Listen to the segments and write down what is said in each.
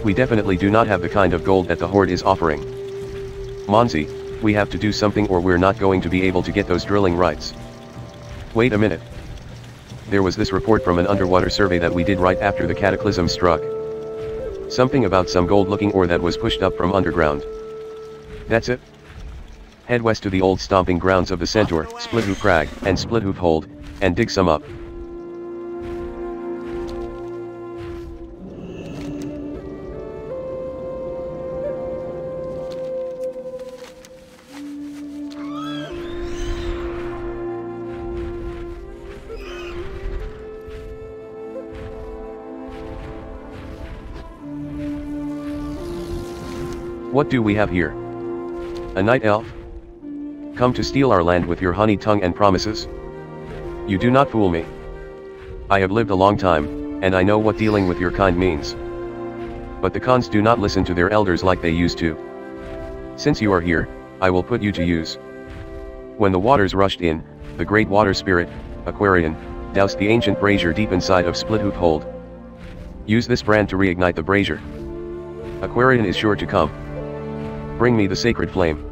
We definitely do not have the kind of gold that the Horde is offering. Monzi, we have to do something or we're not going to be able to get those drilling rights. Wait a minute. There was this report from an underwater survey that we did right after the cataclysm struck. Something about some gold-looking ore that was pushed up from underground. That's it. Head west to the old stomping grounds of the Centaur, Splithoof Crag, and Splithoof Hold, and dig some up. What do we have here? A night elf? Come to steal our land with your honey tongue and promises? You do not fool me. I have lived a long time, and I know what dealing with your kind means. But the Khans do not listen to their elders like they used to. Since you are here, I will put you to use. When the waters rushed in, the great water spirit, Aquarian, doused the ancient brazier deep inside of Splithoof Hold. Use this brand to reignite the brazier. Aquarian is sure to come. Bring me the sacred flame.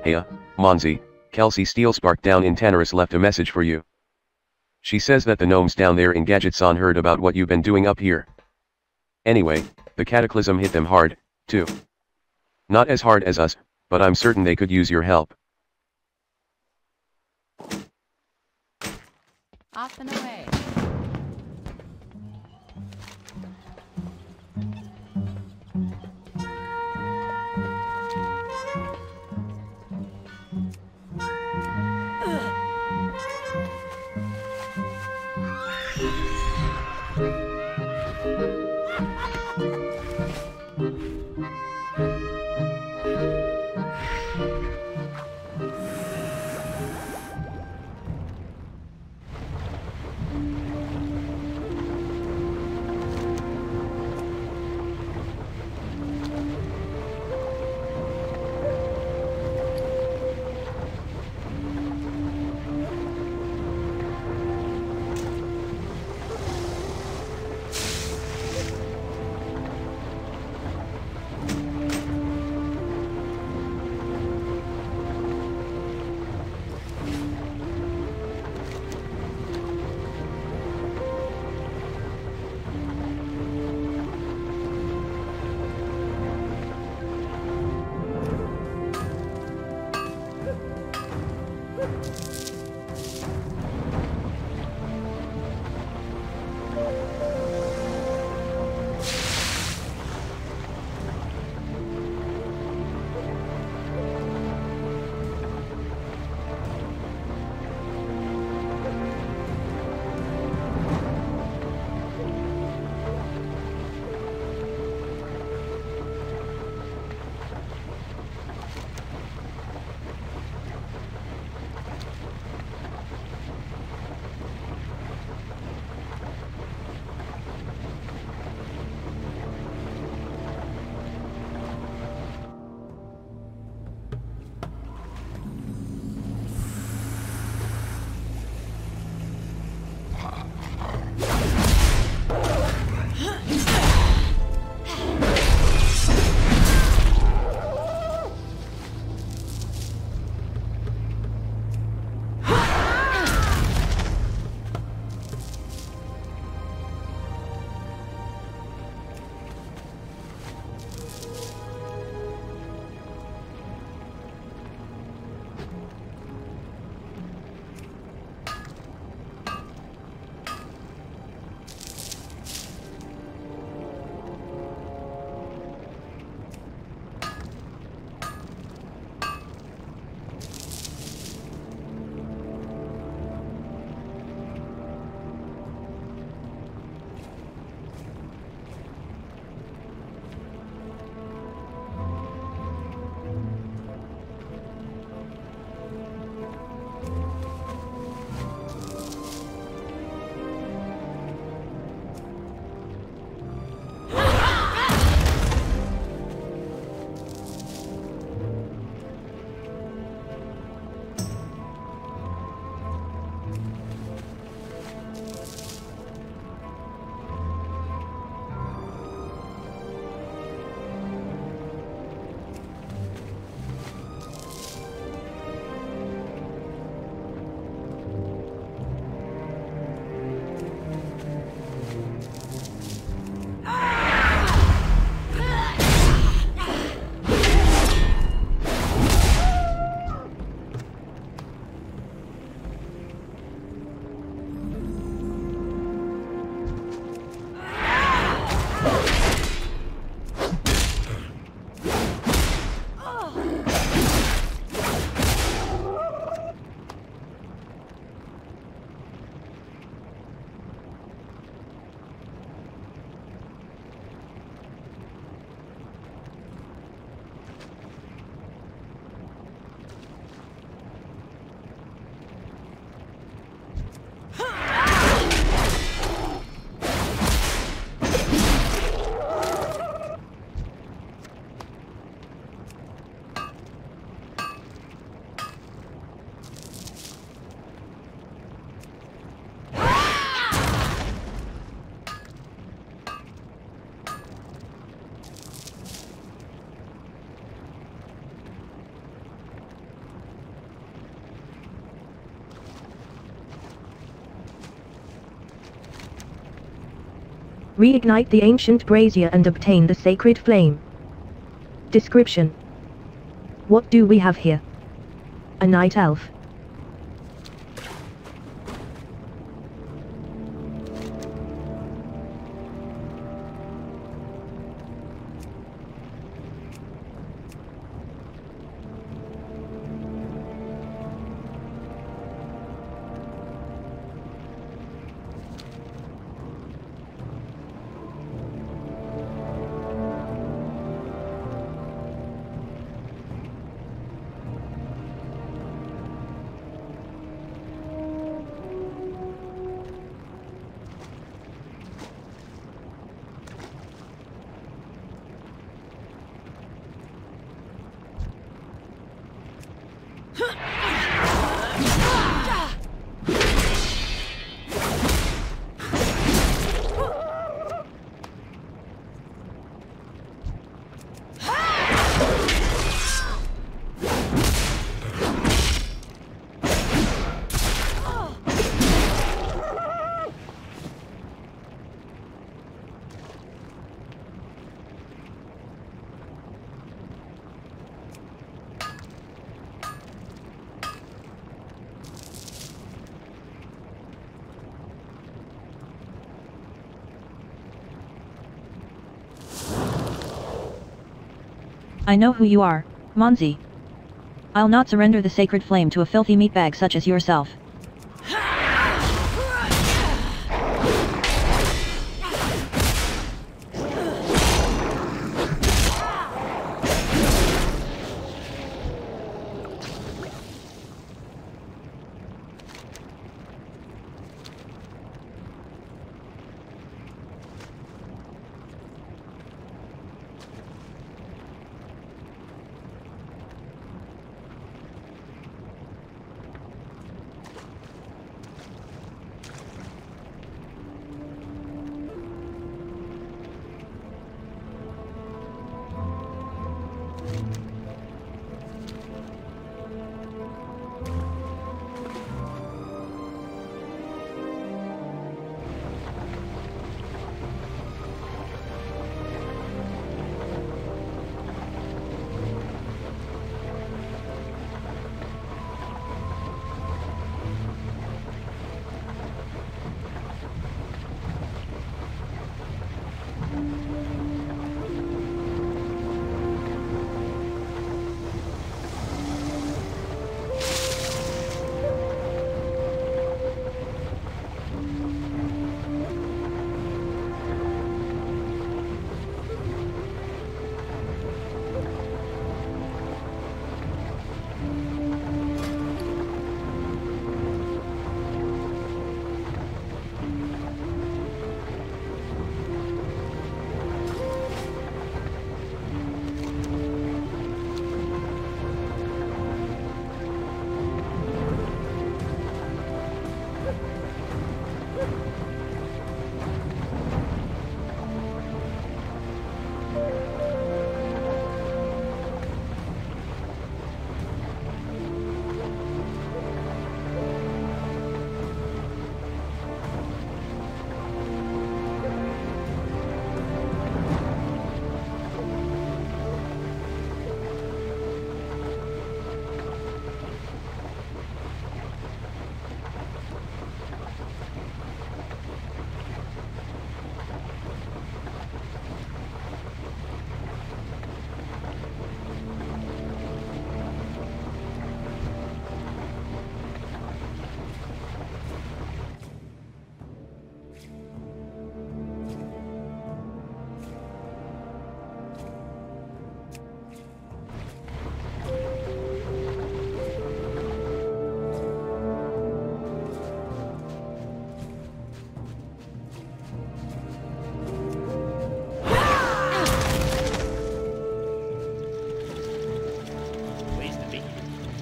Heya, Monzi, Kelsey Steelspark down in Tannerus left a message for you. She says that the gnomes down there in Gadgetson heard about what you've been doing up here. Anyway, the cataclysm hit them hard, too. Not as hard as us, but I'm certain they could use your help. Off and away. Reignite the ancient brazier and obtain the sacred flame. Description. What do we have here? A night elf. I know who you are, Monzi. I'll not surrender the sacred flame to a filthy meatbag such as yourself.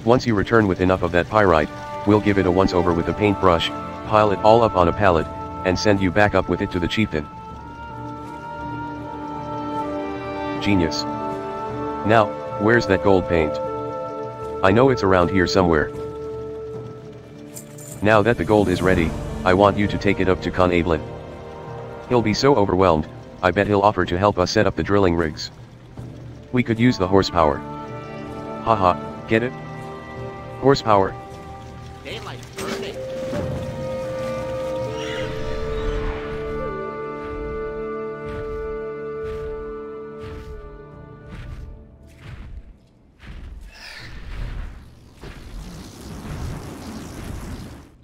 Once you return with enough of that pyrite, we'll give it a once-over with a paintbrush, pile it all up on a pallet, and send you back up with it to the chieftain. Genius. Now, where's that gold paint? I know it's around here somewhere. Now that the gold is ready, I want you to take it up to Con Ablin. He'll be so overwhelmed, I bet he'll offer to help us set up the drilling rigs. We could use the horsepower. Haha, get it? Horsepower. Daylight's burning.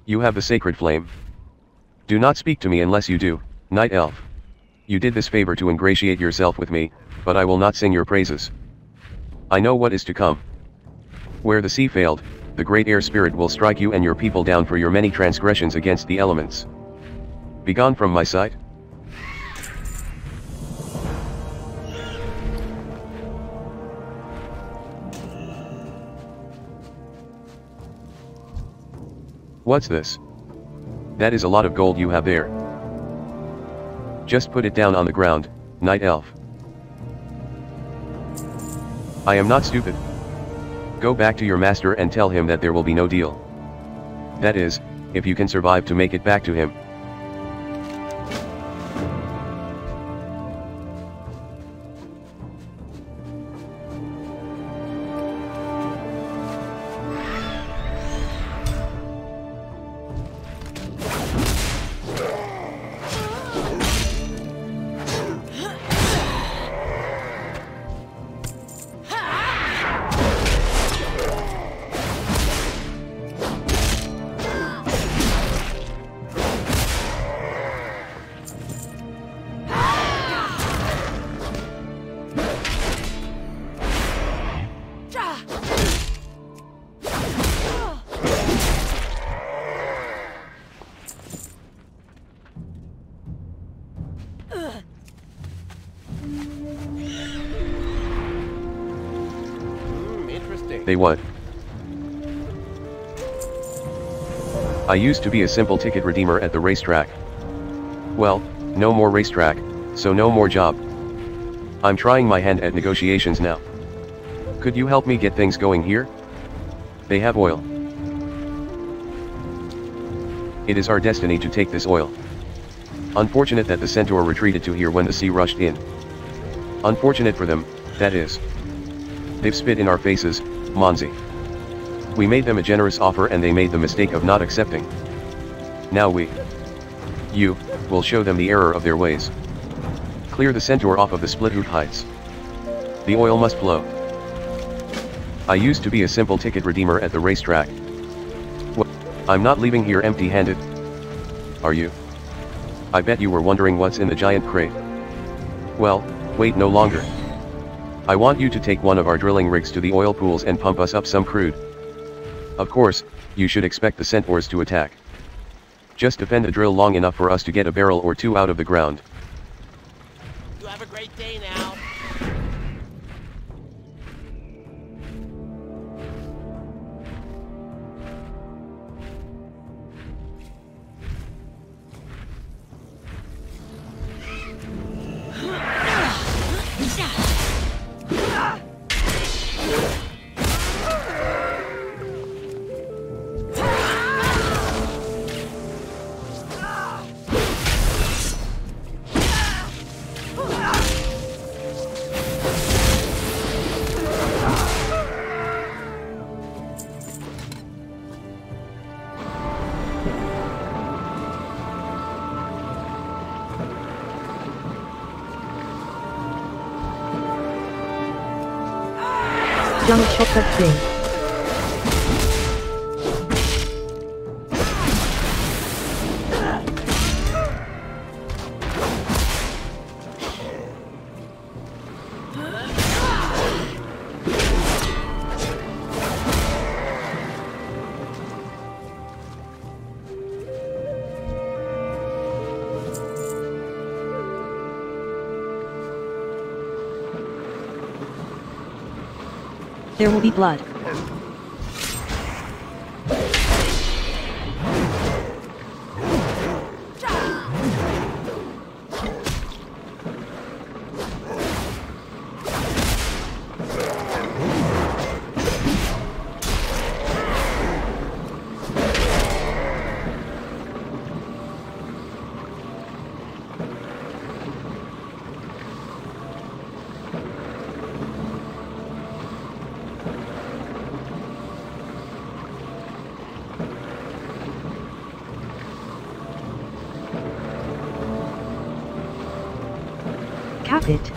You have the sacred flame. Do not speak to me unless you do, Night Elf. You did this favor to ingratiate yourself with me, but I will not sing your praises. I know what is to come. Where the sea failed, the great air spirit will strike you and your people down for your many transgressions against the elements. Begone from my sight. What's this? That is a lot of gold you have there. Just put it down on the ground, Night Elf. I am not stupid. Go back to your master and tell him that there will be no deal. That is, if you can survive to make it back to him. Interesting. They what? I used to be a simple ticket redeemer at the racetrack. Well, no more racetrack, so no more job. I'm trying my hand at negotiations now. Could you help me get things going here? They have oil. It is our destiny to take this oil. Unfortunate that the centaur retreated to here when the sea rushed in. Unfortunate for them, that is. They've spit in our faces, Monzi. We made them a generous offer and they made the mistake of not accepting. Now you, will show them the error of their ways. Clear the centaur off of the Splithoot Heights. The oil must flow. I used to be a simple ticket redeemer at the racetrack. Well, I'm not leaving here empty-handed. Are you? I bet you were wondering what's in the giant crate. Well, wait no longer. I want you to take one of our drilling rigs to the oil pools and pump us up some crude. Of course, you should expect the centaurs to attack. Just defend the drill long enough for us to get a barrel or two out of the ground. You have a great day now. Jump shot of flame. There will be blood. Cap it.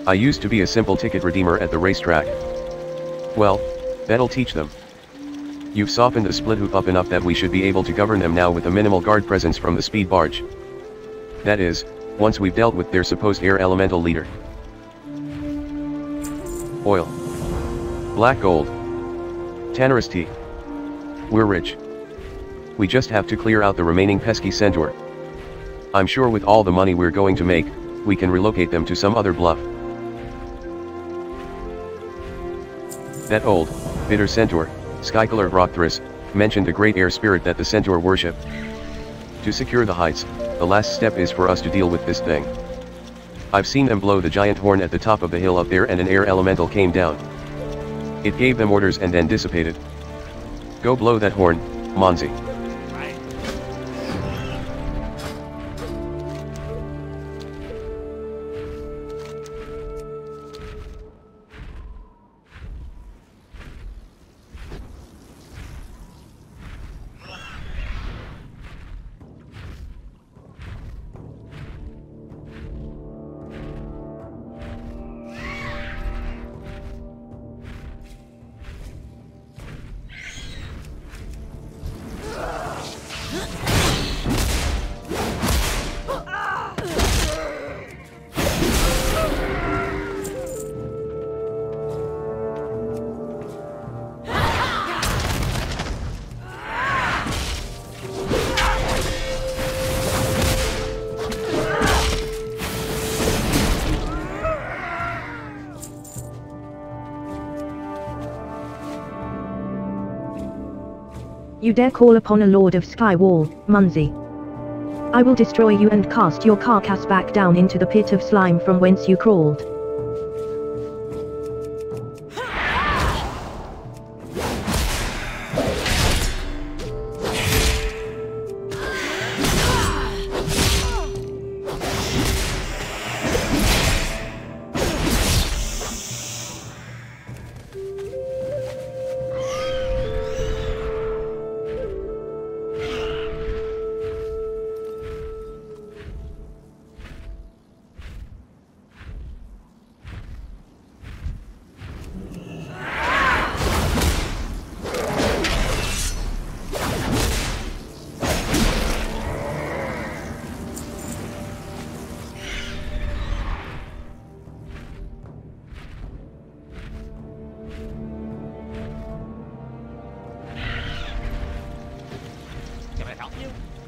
I used to be a simple ticket redeemer at the racetrack. Well, that'll teach them. You've softened the split hoop up enough that we should be able to govern them now with a minimal guard presence from the speed barge. That is, once we've dealt with their supposed air elemental leader. Oil. Black gold. Tannerous tea. We're rich. We just have to clear out the remaining pesky centaur. I'm sure with all the money we're going to make, we can relocate them to some other bluff. That old, bitter centaur, Skycolored Rockthris, mentioned a great air spirit that the centaur worship. To secure the heights, the last step is for us to deal with this thing. I've seen them blow the giant horn at the top of the hill up there and an air elemental came down. It gave them orders and then dissipated. Go blow that horn, Monzi. You dare call upon a Lord of Skywall, Munzi. I will destroy you and cast your carcass back down into the pit of slime from whence you crawled.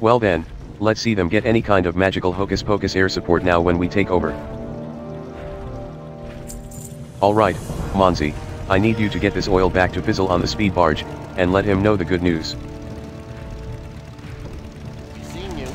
Well then, let's see them get any kind of magical hocus pocus air support now when we take over. Alright, Monzi, I need you to get this oil back to Fizzle on the speed barge, and let him know the good news. Seeing you.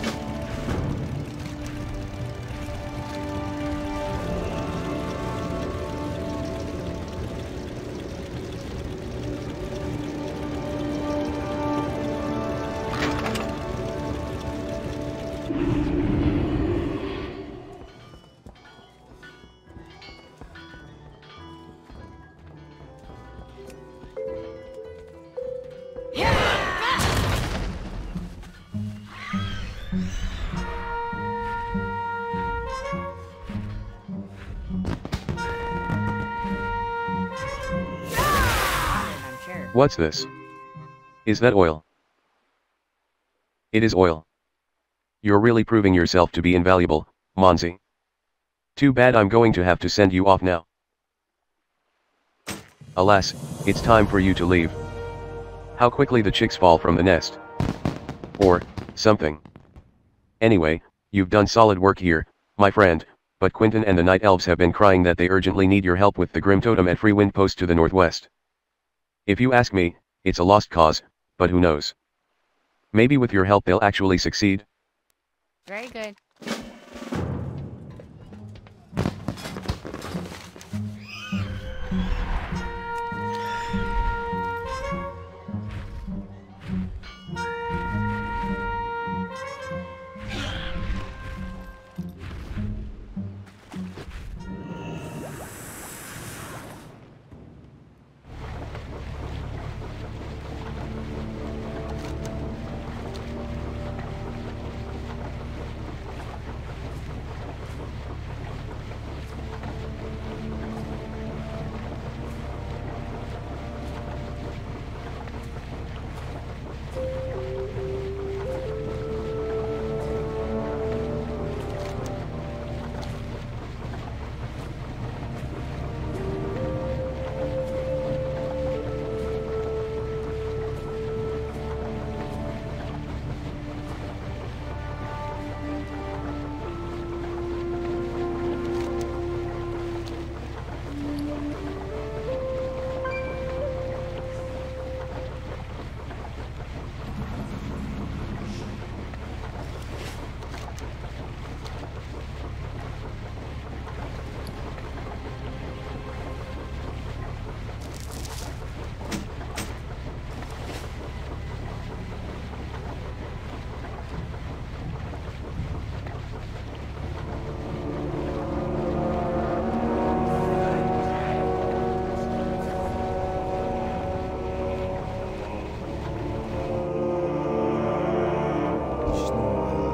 What's this? Is that oil? It is oil. You're really proving yourself to be invaluable, Monzi. Too bad I'm going to have to send you off now. Alas, it's time for you to leave. How quickly the chicks fall from the nest. Or, something. Anyway, you've done solid work here, my friend, but Quentin and the Night Elves have been crying that they urgently need your help with the Grim Totem at Free Wind Post to the northwest. If you ask me, it's a lost cause, but who knows? Maybe with your help they'll actually succeed. Very good.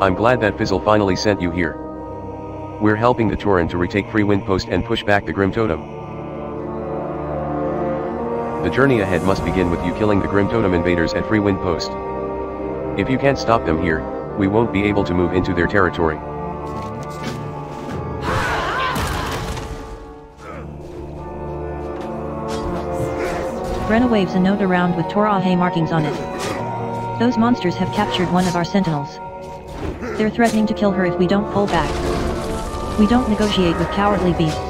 I'm glad that Fizzle finally sent you here. We're helping the Tauren to retake Free Wind Post and push back the Grim Totem. The journey ahead must begin with you killing the Grim Totem invaders at Free Wind Post. If you can't stop them here, we won't be able to move into their territory. Brenna waves a note around with Torahe markings on it. Those monsters have captured one of our sentinels. They're threatening to kill her if we don't pull back. We don't negotiate with cowardly beasts.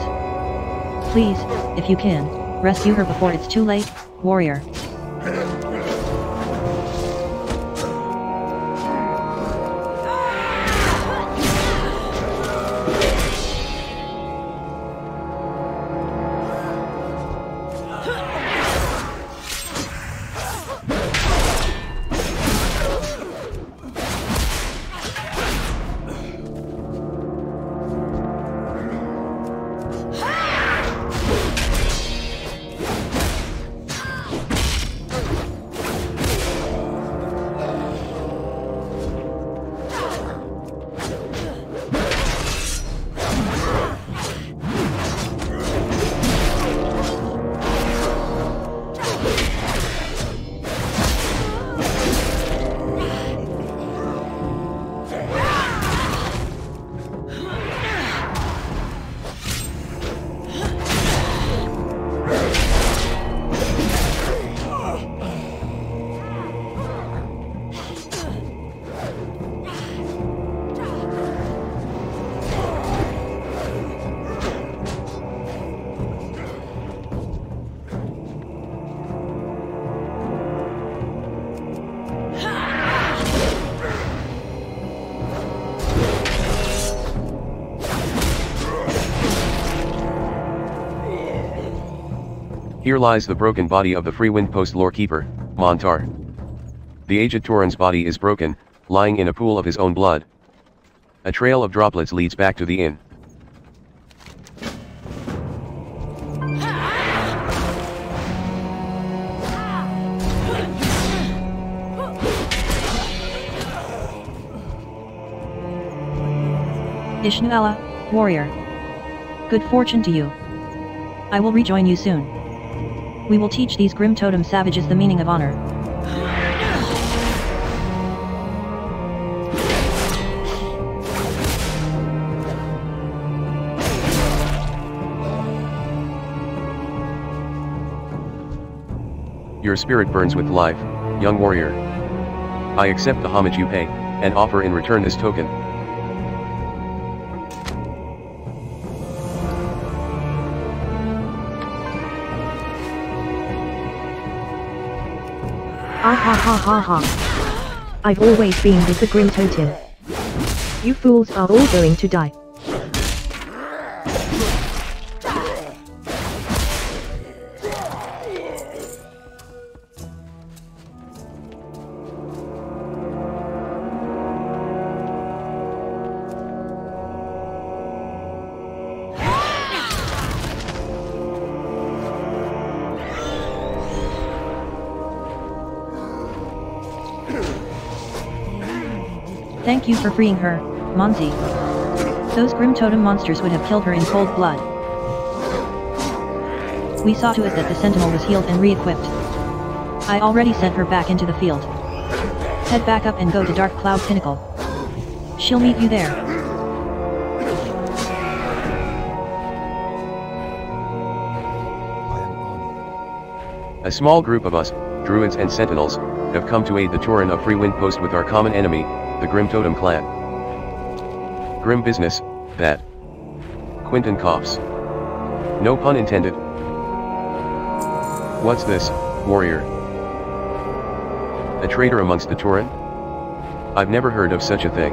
Please, if you can, rescue her before it's too late, warrior. Here lies the broken body of the Free Wind Post Lorekeeper, Montar. The aged Tauren's body is broken, lying in a pool of his own blood. A trail of droplets leads back to the inn. Ishnuala, warrior. Good fortune to you. I will rejoin you soon. We will teach these grim totem savages the meaning of honor. Your spirit burns with life, young warrior. I accept the homage you pay, and offer in return this token. Ah ha ha ha ha. I've always been with the Grim Totem. You fools are all going to die. Thank you for freeing her, Monzi. Those grim totem monsters would have killed her in cold blood. We saw to it that the sentinel was healed and re-equipped. I already sent her back into the field. Head back up and go to Dark Cloud Pinnacle. She'll meet you there. A small group of us, druids and sentinels, have come to aid the Tauren of Free Wind Post with our common enemy, the Grim Totem clan. Grim business, that. Quinton coughs. No pun intended. What's this, warrior? A traitor amongst the Tauren? I've never heard of such a thing.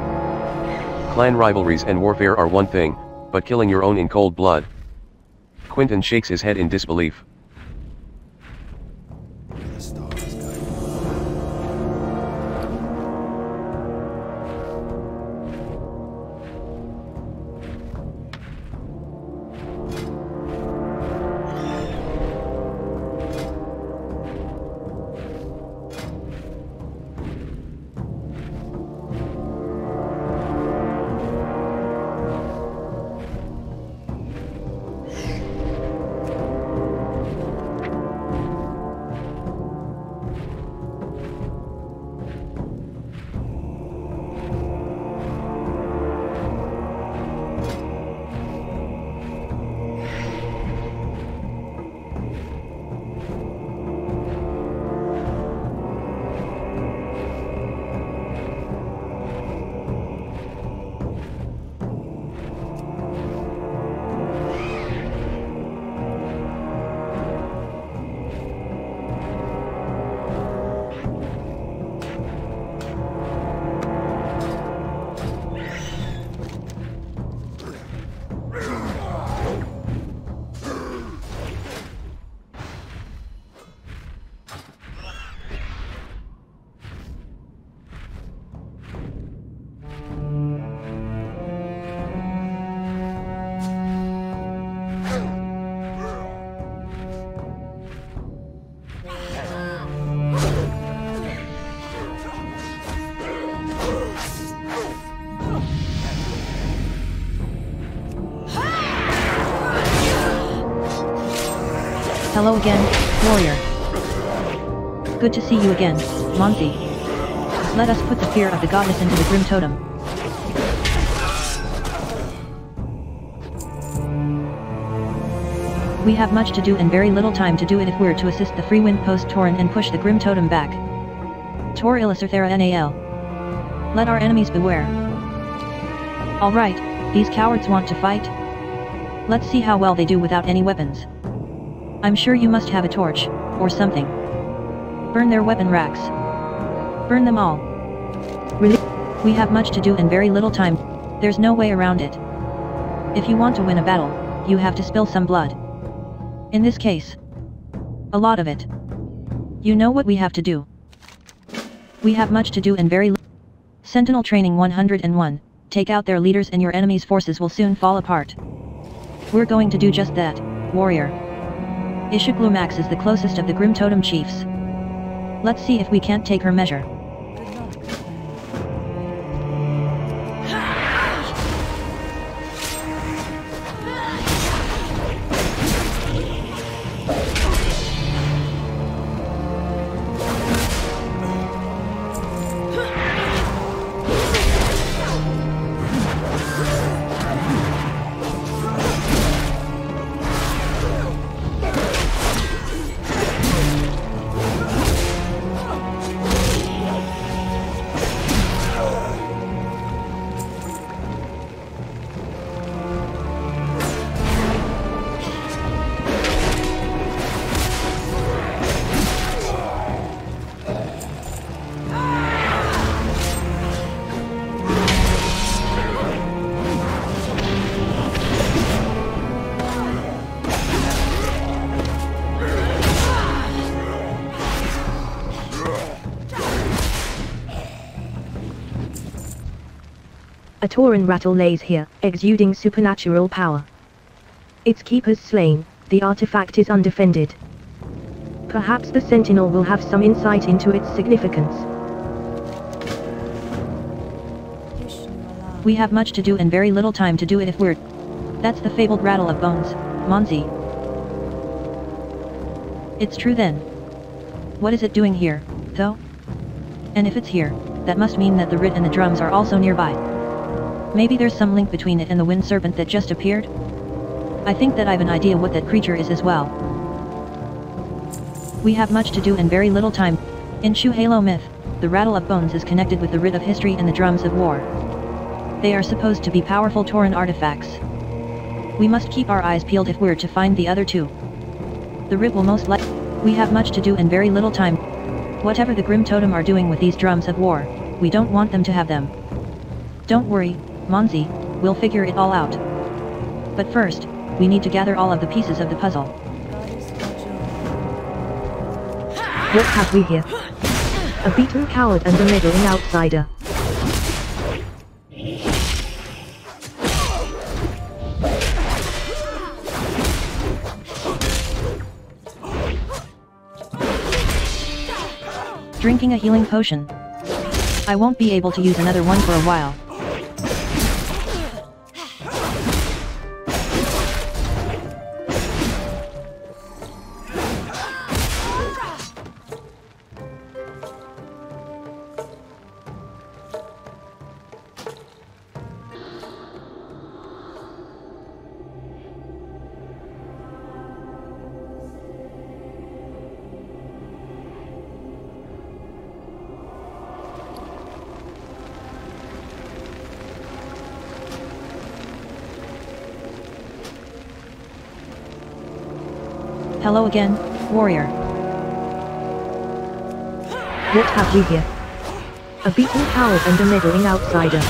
Clan rivalries and warfare are one thing, but killing your own in cold blood. Quinton shakes his head in disbelief. Hello again, warrior. Good to see you again, Monzi. Let us put the fear of the goddess into the Grim Totem. We have much to do and very little time to do it if we're to assist the Free Wind Post Tauren and push the Grim Totem back. Tor Illicerthera Nal. Let our enemies beware. Alright, these cowards want to fight? Let's see how well they do without any weapons. I'm sure you must have a torch, or something. Burn their weapon racks. Burn them all. Really? We have much to do and very little time, there's no way around it. If you want to win a battle, you have to spill some blood. In this case, A lot of it. You know what we have to do. We have much to do and very Sentinel Training 101, take out their leaders and your enemy's forces will soon fall apart. We're going to do just that, warrior. Ishiglumax is the closest of the Grim Totem chiefs. Let's see if we can't take her measure. A Tauren rattle lays here, exuding supernatural power. Its keeper's slain, the artifact is undefended. Perhaps the Sentinel will have some insight into its significance. We have much to do and very little time to do it if we're... That's the fabled rattle of bones, Monzi. It's true then. What is it doing here, though? And if it's here, that must mean that the Rit and the drums are also nearby. Maybe there's some link between it and the wind serpent that just appeared? I think that I've an idea what that creature is as well. We have much to do and very little time. In Shu Halo myth, the rattle of bones is connected with the Rit of history and the drums of war. They are supposed to be powerful Tauren artifacts. We must keep our eyes peeled if we're to find the other two. The Rit will most likely... We have much to do and very little time. Whatever the Grim Totem are doing with these drums of war, we don't want them to have them. Don't worry, Monzi, we'll figure it all out. But first, we need to gather all of the pieces of the puzzle. What have we here? A beaten coward and a meddling outsider. Drinking a healing potion. I won't be able to use another one for a while. Hello again, warrior. What have we here? A beaten coward and a meddling outsider.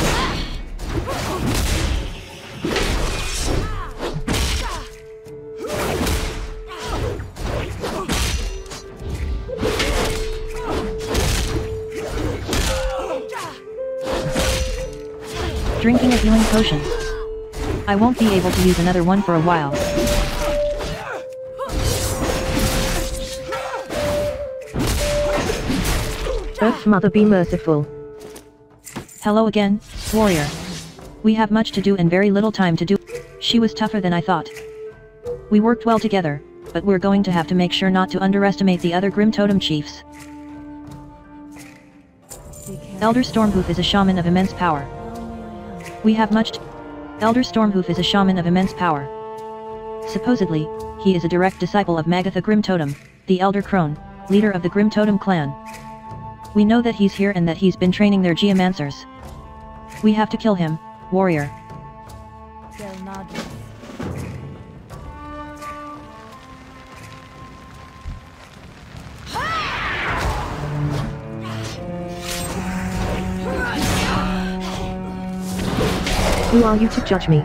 Drinking a healing potion. I won't be able to use another one for a while. Earth's mother be merciful. Hello again, warrior. We have much to do and very little time to do. She was tougher than I thought. We worked well together, but we're going to have to make sure not to underestimate the other Grim Totem chiefs. Elder Stormhoof is a shaman of immense power. We have much to... Elder Stormhoof is a shaman of immense power. Supposedly, he is a direct disciple of Magatha Grim Totem, the Elder Crone, leader of the Grim Totem clan. We know that he's here and that he's been training their geomancers. We have to kill him, warrior. Who are you to judge me?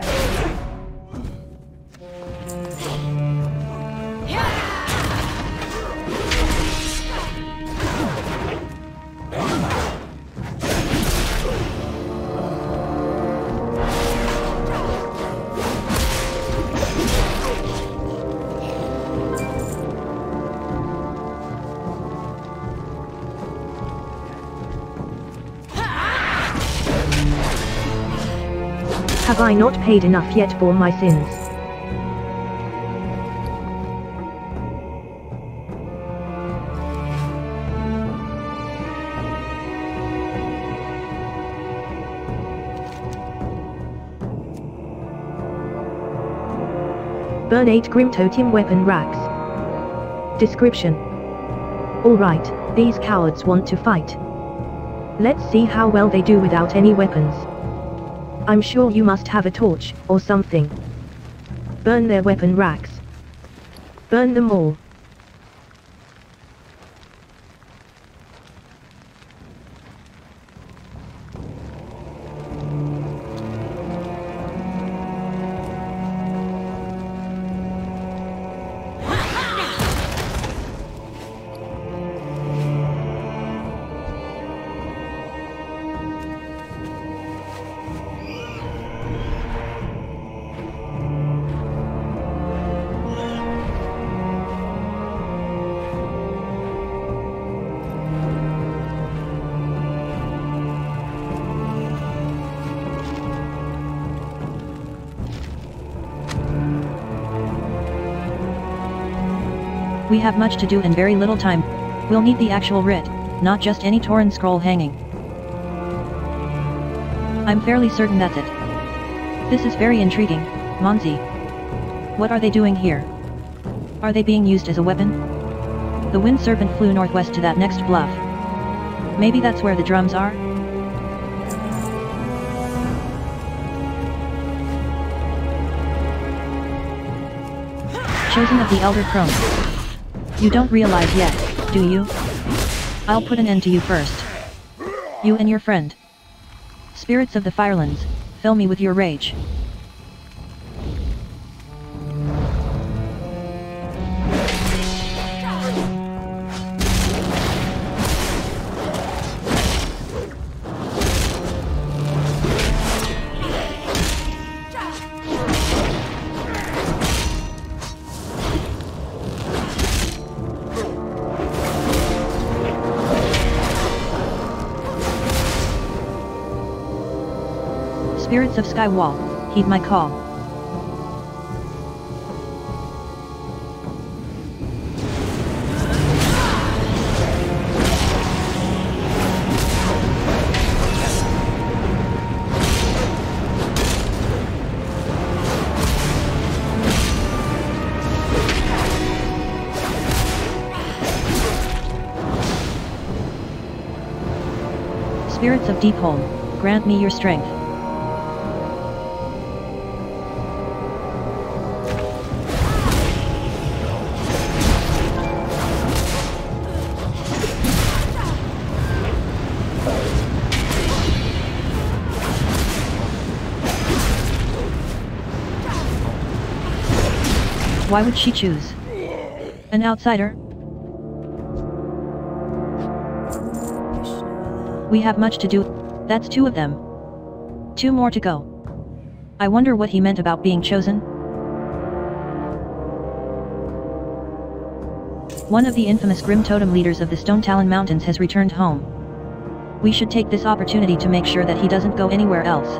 Have I not paid enough yet for my sins? Burn 8 Grim Totem weapon racks. Description. Alright, these cowards want to fight. Let's see how well they do without any weapons. I'm sure you must have a torch, or something. Burn their weapon racks. Burn them all. We have much to do and very little time. We'll need the actual writ, not just any Tauren scroll hanging. I'm fairly certain that's it. This is very intriguing, Monzi. What are they doing here? Are they being used as a weapon? The wind serpent flew northwest to that next bluff. Maybe that's where the drums are? Chosen of the Elder Crone. You don't realize yet, do you? I'll put an end to you first. You and your friend. Spirits of the Firelands, fill me with your rage. Spirits of Skywall, heed my call. Spirits of Deepholm, grant me your strength. Why would she choose an outsider? We have much to do. That's 2 of them. 2 more to go. I wonder what he meant about being chosen. One of the infamous Grim Totem leaders of the Stone Talon Mountains has returned home. We should take this opportunity to make sure that he doesn't go anywhere else.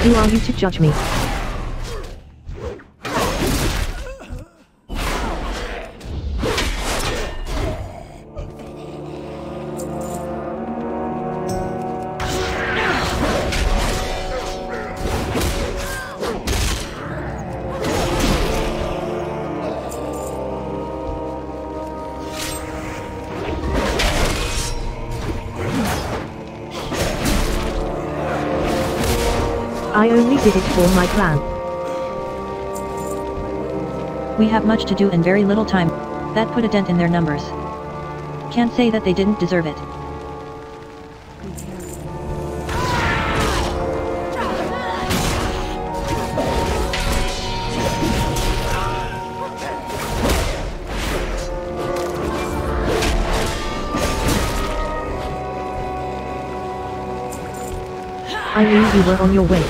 Who are you to judge me? I only did it for my clan. We have much to do and very little time. That put a dent in their numbers. Can't say that they didn't deserve it. I knew you were on your way.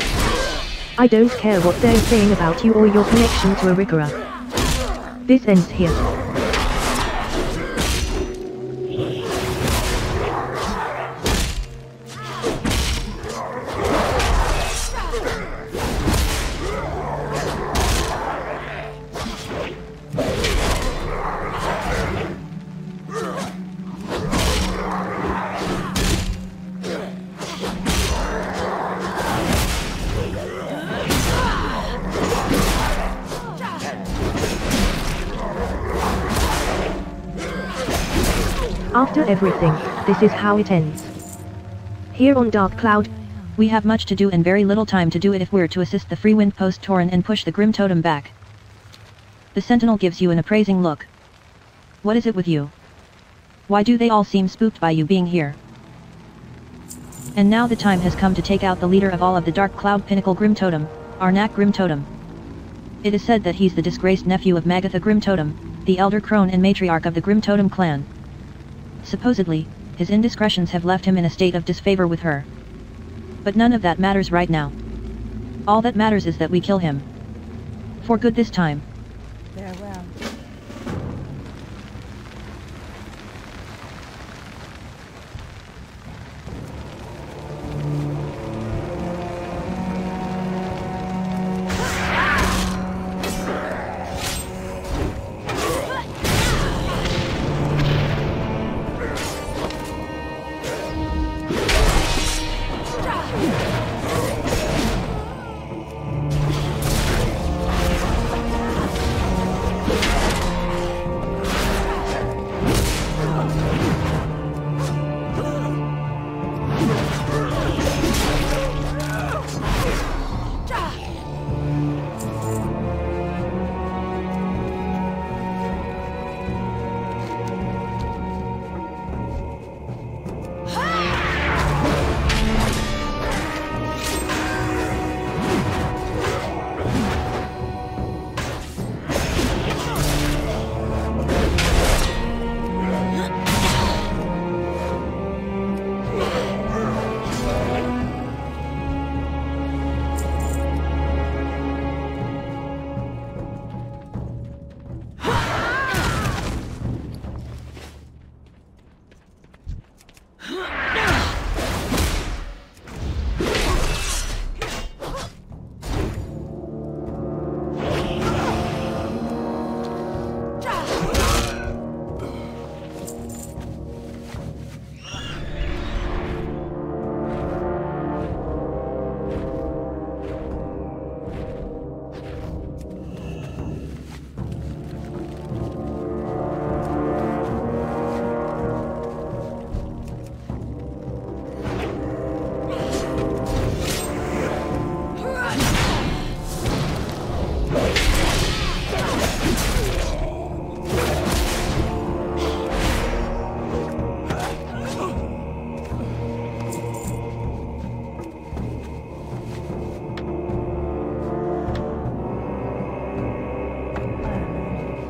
I don't care what they're saying about you or your connection to Arikara. This ends here. After everything, this is how it ends. Here on Dark Cloud, we have much to do and very little time to do it if we're to assist the Free Wind Post Tauren and push the Grim Totem back. The Sentinel gives you an appraising look. What is it with you? Why do they all seem spooked by you being here? And now the time has come to take out the leader of all of the Dark Cloud Pinnacle Grim Totem, Arnak Grim Totem. It is said that he's the disgraced nephew of Magatha Grim Totem, the elder crone and matriarch of the Grim Totem clan. Supposedly, his indiscretions have left him in a state of disfavor with her. But none of that matters right now. All that matters is that we kill him. For good this time. Farewell.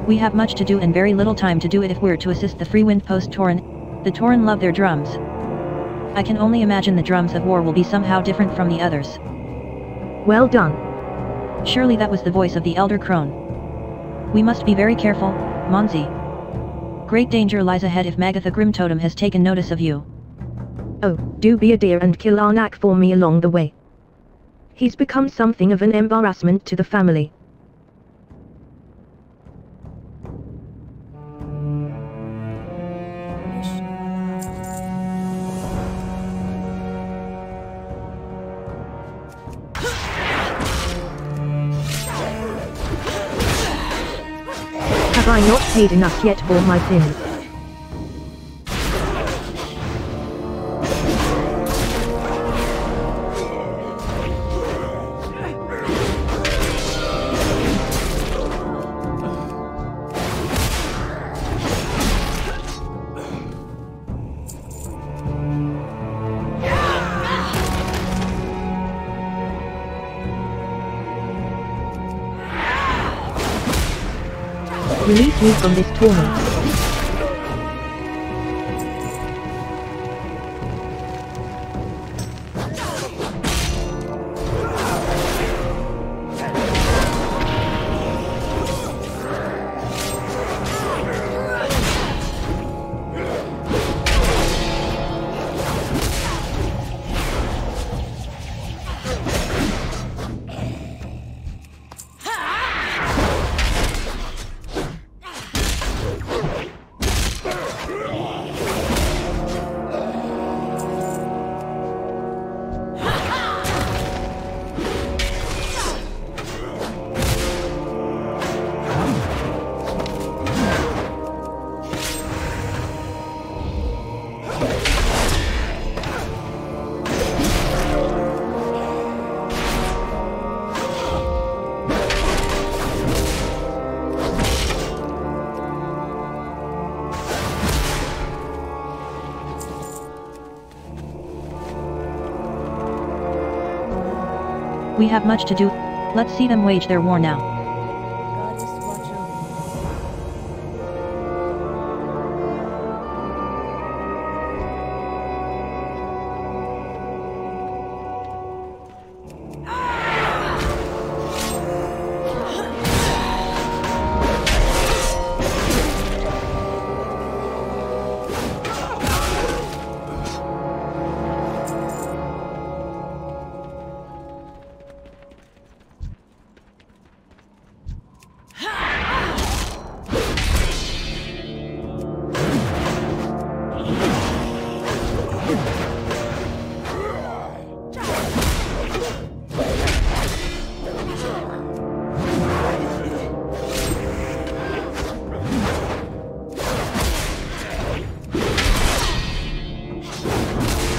We have much to do and very little time to do it if we're to assist the Free Wind Post Tauren. The Tauren love their drums. I can only imagine the drums of war will be somehow different from the others. Well done. Surely that was the voice of the Elder Crone. We must be very careful, Monzi. Great danger lies ahead if Magatha Grim Totem has taken notice of you. Oh, do be a dear and kill Arnak for me along the way. He's become something of an embarrassment to the family. Have I not paid enough yet for my sins? Release me from this torment. We have much to do, let's see them wage their war now. Goddess watch over me.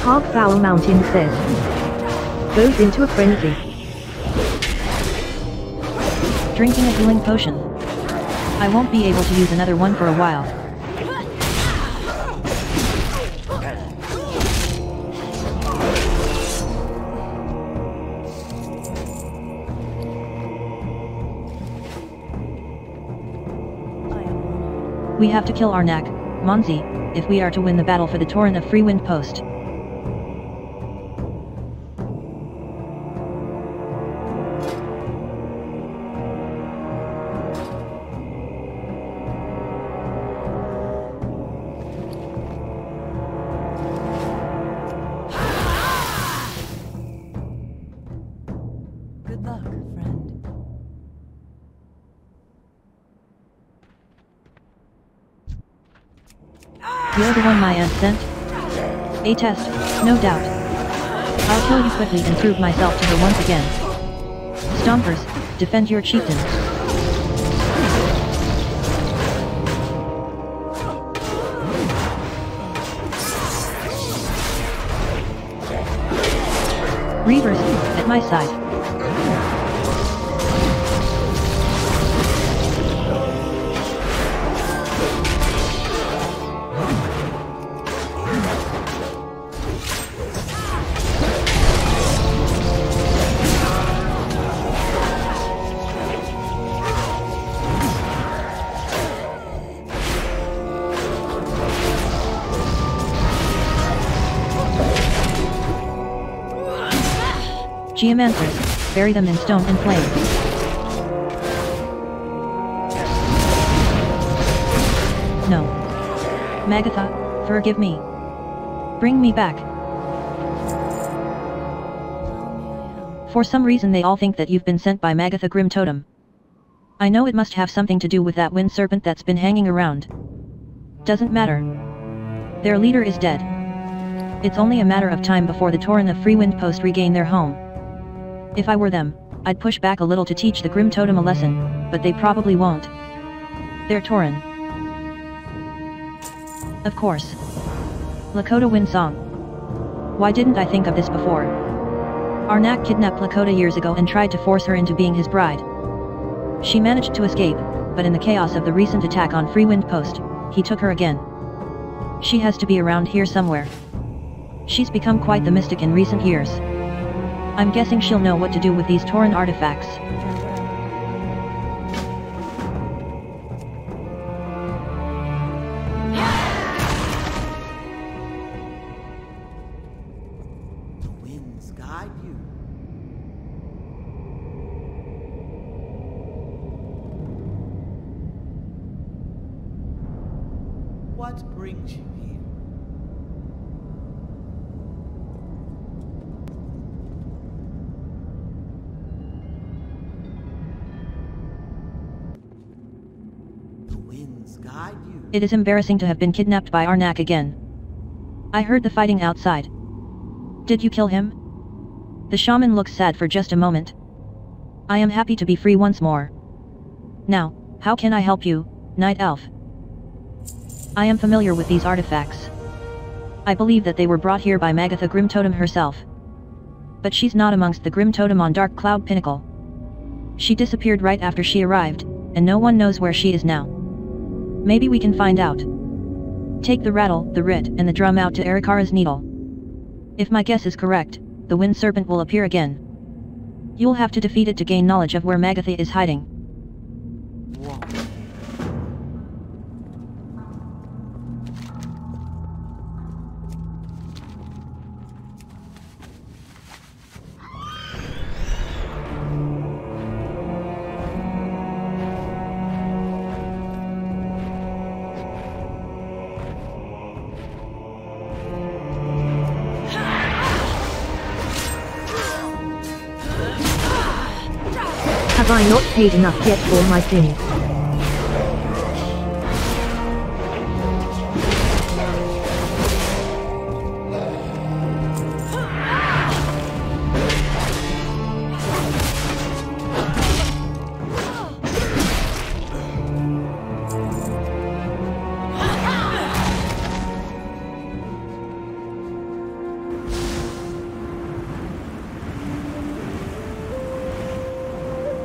Hogfowl Mountain says. Goes into a frenzy. Drinking a healing potion. I won't be able to use another one for a while. We have to kill Arnak, Monzi, if we are to win the battle for the Torrent of Freewind Post. Good luck, friend. You're the one my aunt sent? A test, no doubt. I'll kill you quickly and prove myself to her once again. Stompers, defend your chieftain. Reavers, at my side. Geomancers, bury them in stone and flame. No. Magatha, forgive me. Bring me back. For some reason they all think that you've been sent by Magatha Grim Totem. I know it must have something to do with that wind serpent that's been hanging around. Doesn't matter. Their leader is dead. It's only a matter of time before the Torrent of Freewind Post regain their home. If I were them, I'd push back a little to teach the Grim Totem a lesson, but they probably won't. They're Tauren. Of course. Lakota Wind Song. Why didn't I think of this before? Arnak kidnapped Lakota years ago and tried to force her into being his bride. She managed to escape, but in the chaos of the recent attack on Freewind Post, he took her again. She has to be around here somewhere. She's become quite the mystic in recent years. I'm guessing she'll know what to do with these Tauren artifacts. What brings you here? The winds guide you. It is embarrassing to have been kidnapped by Arnak again. I heard the fighting outside. Did you kill him? The shaman looks sad for just a moment. I am happy to be free once more. Now, how can I help you, Night Elf? I am familiar with these artifacts. I believe that they were brought here by Magatha Grim Totem herself. But she's not amongst the Grim Totem on Dark Cloud Pinnacle. She disappeared right after she arrived, and no one knows where she is now. Maybe we can find out. Take the rattle, the writ, and the drum out to Erikara's needle. If my guess is correct, the Wind Serpent will appear again. You'll have to defeat it to gain knowledge of where Magatha is hiding. Have I not paid enough yet for my sins?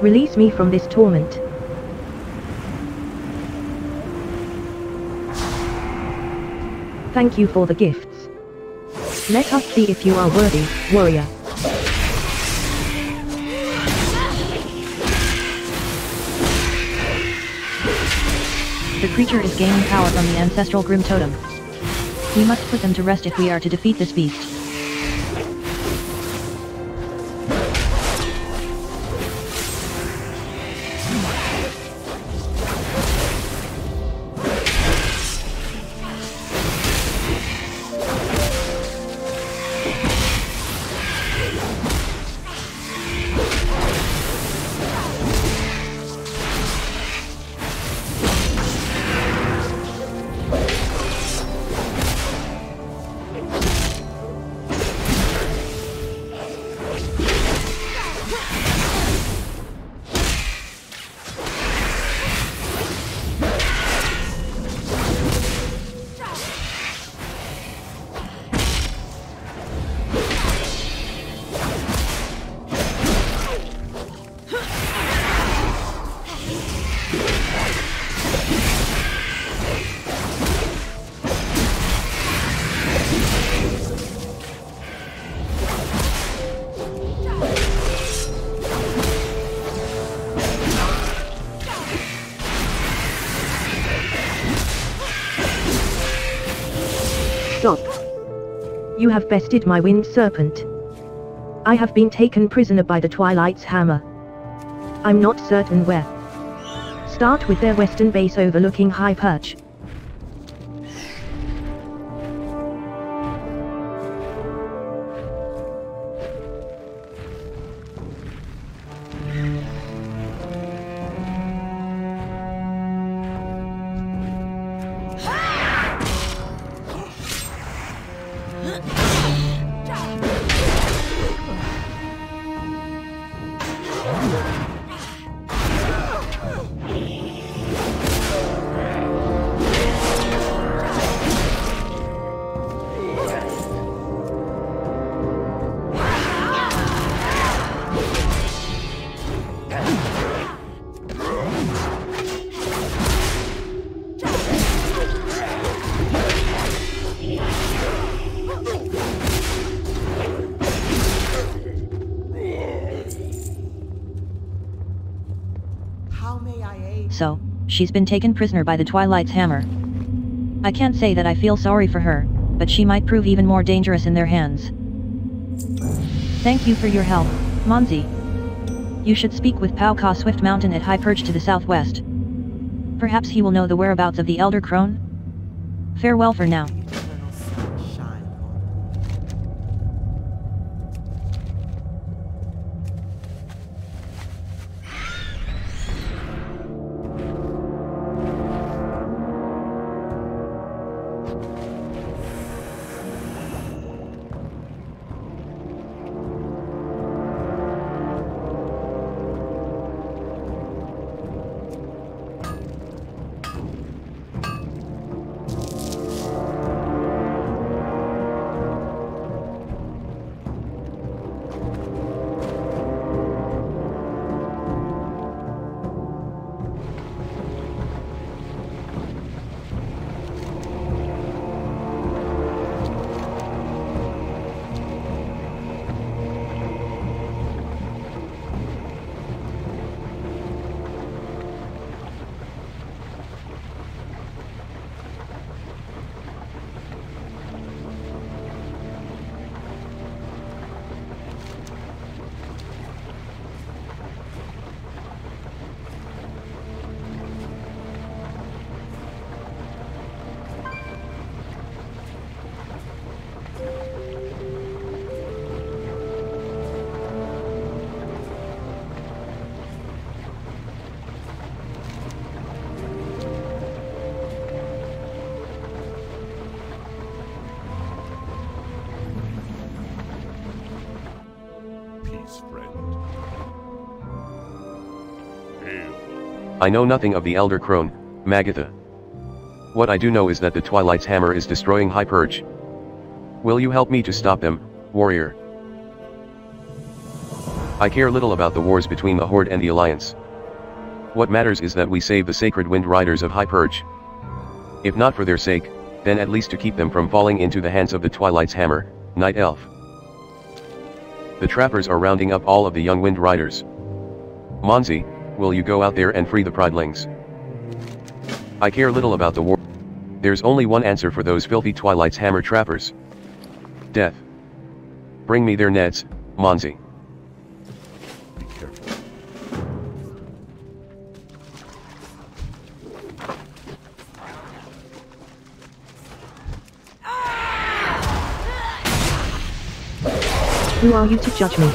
Release me from this torment. Thank you for the gifts. Let us see if you are worthy, warrior. The creature is gaining power from the ancestral Grim Totem. We must put them to rest if we are to defeat this beast. Stop. You have bested my Wind Serpent. I have been taken prisoner by the Twilight's hammer. I'm not certain where. Start with their western base overlooking High Perch. So, she's been taken prisoner by the Twilight's hammer. I can't say that I feel sorry for her, but she might prove even more dangerous in their hands. Thank you for your help, Monzi. You should speak with Pau Ka Swift Mountain at High Perch to the southwest. Perhaps he will know the whereabouts of the Elder Crone? Farewell for now. The eternal sun shine on her. I know nothing of the Elder Crone, Magatha. What I do know is that the Twilight's hammer is destroying Hyperge. Will you help me to stop them, warrior? I care little about the wars between the Horde and the Alliance. What matters is that we save the sacred Wind Riders of Hyperge. If not for their sake, then at least to keep them from falling into the hands of the Twilight's hammer, Night Elf. The trappers are rounding up all of the young Wind Riders. Monzi, will you go out there and free the Pridelings? I care little about the war. There's only one answer for those filthy Twilight's hammer trappers. Death. Bring me their nets, Monzi. Be careful. Who are you to judge me?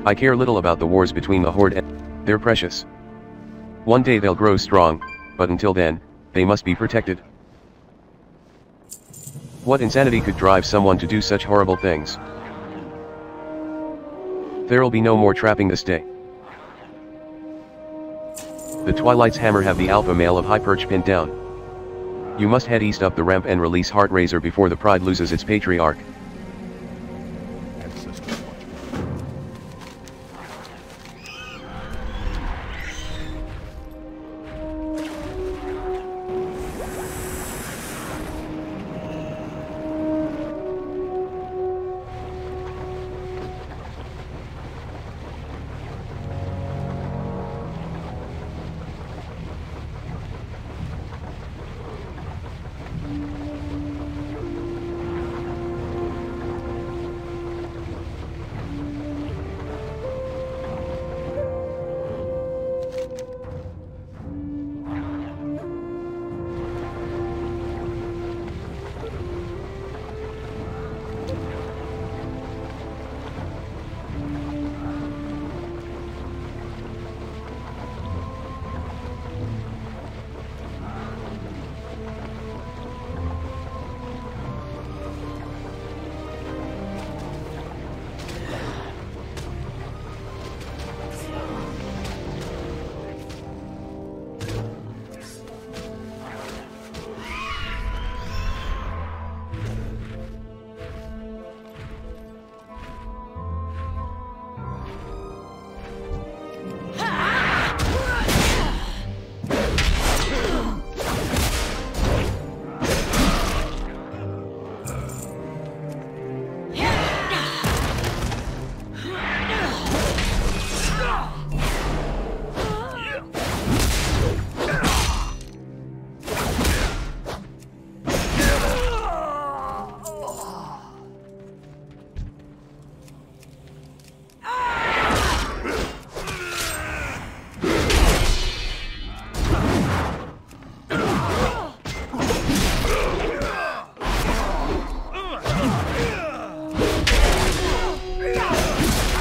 I care little about the wars between the Horde and... They're precious. One day they'll grow strong, but until then, they must be protected. What insanity could drive someone to do such horrible things? There'll be no more trapping this day. The Twilight's hammer have the alpha male of High Perch pinned down. You must head east up the ramp and release Heartraiser before the Pride loses its patriarch. Ancestors watching.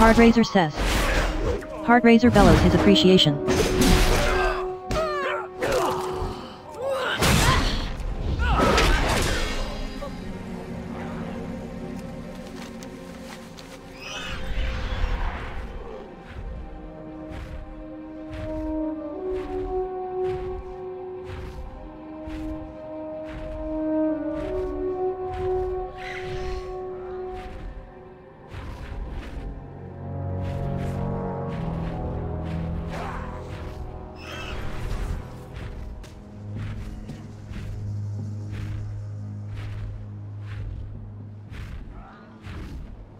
Heartraiser says. Heartraiser bellows his appreciation.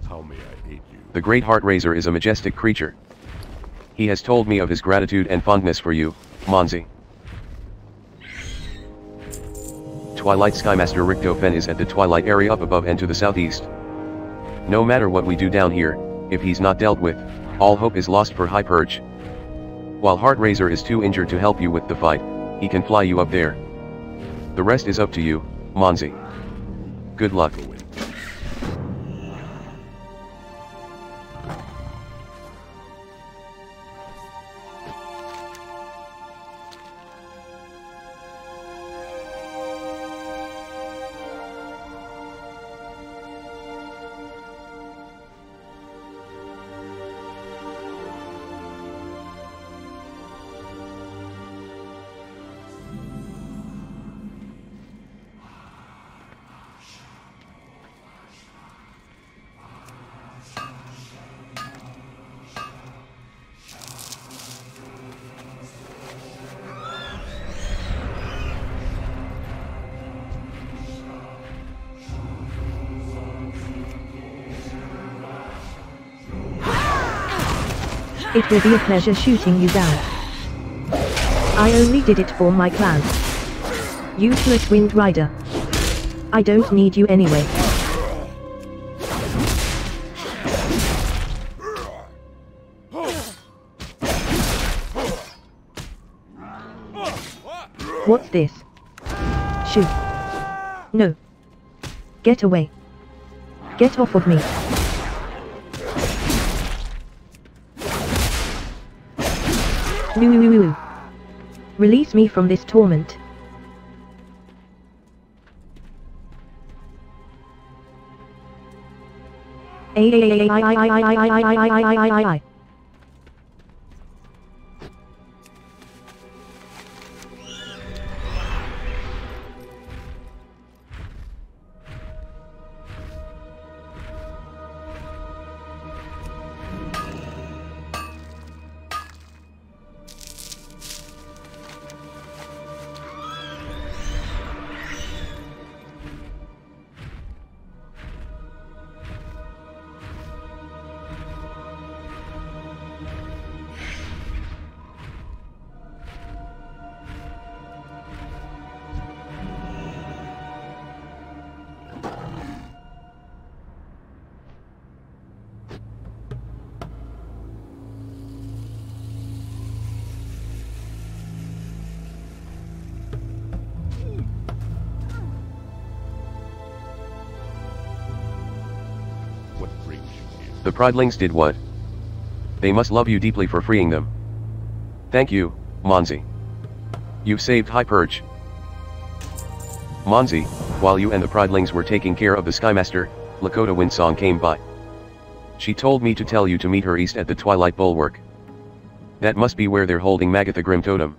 How may I aid you? The great Heartraiser is a majestic creature. He has told me of his gratitude and fondness for you, Monzi. Twilight Skymaster Richtofen is at the Twilight area up above and to the southeast. No matter what we do down here, if he's not dealt with, all hope is lost for High Perch. While Heartraiser is too injured to help you with the fight, he can fly you up there. The rest is up to you, Monzi. Good luck. It will be a pleasure shooting you down. I only did it for my clan. Useless Wind Rider. I don't need you anyway. What's this? Shoot. No. Get away. Get off of me. Woo. Release me from this torment. The Pridelings did what? They must love you deeply for freeing them. Thank you, Monzi. You've saved High Purge. Monzi, while you and the Pridelings were taking care of the Skymaster, Lakota Windsong came by. She told me to tell you to meet her east at the Twilight Bulwark. That must be where they're holding Magatha Grim Totem.